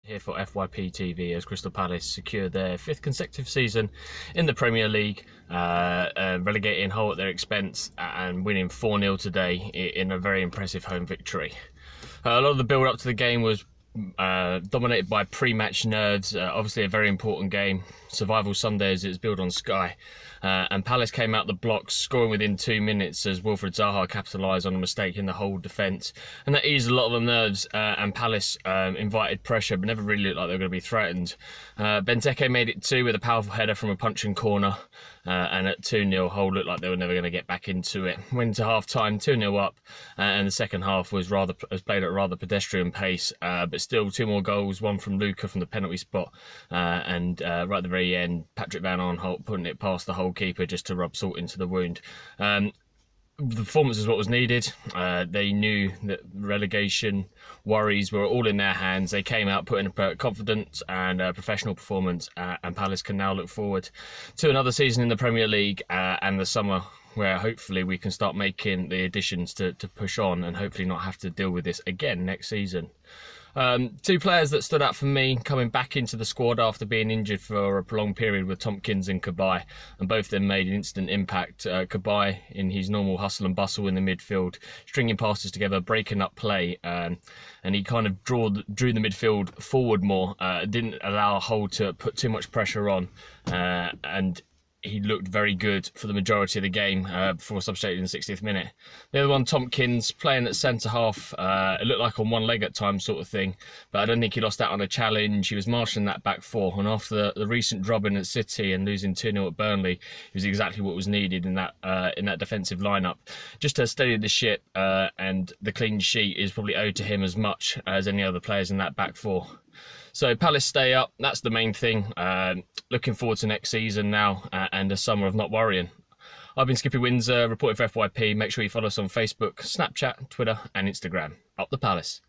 Here for FYP TV as Crystal Palace secure their 5th consecutive season in the Premier League, relegating Hull at their expense and winning 4-0 today in a very impressive home victory. A lot of the build up to the game was dominated by pre-match nerves. Obviously a very important game, Survival Sunday as it's billed on Sky, and Palace came out the blocks scoring within 2 minutes as Wilfried Zaha capitalised on a mistake in the Hull defence, and that eased a lot of the nerves, and Palace invited pressure but never really looked like they were going to be threatened. Benteke made it 2 with a powerful header from a punching corner, and at 2-0 Hull looked like they were never going to get back into it. Went to half time 2-0 up, and the second half was played at a rather pedestrian pace, but still 2 more goals, one from Luca from the penalty spot, and right at the very end Patrick Van Aanholt putting it past the Hull keeper just to rub salt into the wound. The performance is what was needed. They knew that relegation worries were all in their hands. They came out putting a confidence and professional performance, and Palace can now look forward to another season in the Premier League and the summer, where hopefully we can start making the additions to push on and hopefully not have to deal with this again next season. 2 players that stood out for me coming back into the squad after being injured for a prolonged period were Tompkins and Cabaye, and both of them made an instant impact. Cabaye in his normal hustle and bustle in the midfield, stringing passes together, breaking up play, and he kind of drew the midfield forward more, didn't allow Hull to put too much pressure on, and he looked very good for the majority of the game before substituting in the 60th minute. The other one, Tompkins, playing at centre-half, it looked like on one leg at times sort of thing, but I don't think he lost out on a challenge. He was marshalling that back four, and after the recent drubbing at City and losing 2-0 at Burnley, he was exactly what was needed in that defensive lineup. Just to steady the ship, and the clean sheet is probably owed to him as much as any other players in that back four. So Palace stay up, that's the main thing. Looking forward to next season now, and a summer of not worrying. I've been Skippy Windsor, reporting for FYP. Make sure you follow us on Facebook, Snapchat, Twitter and Instagram. Up the Palace.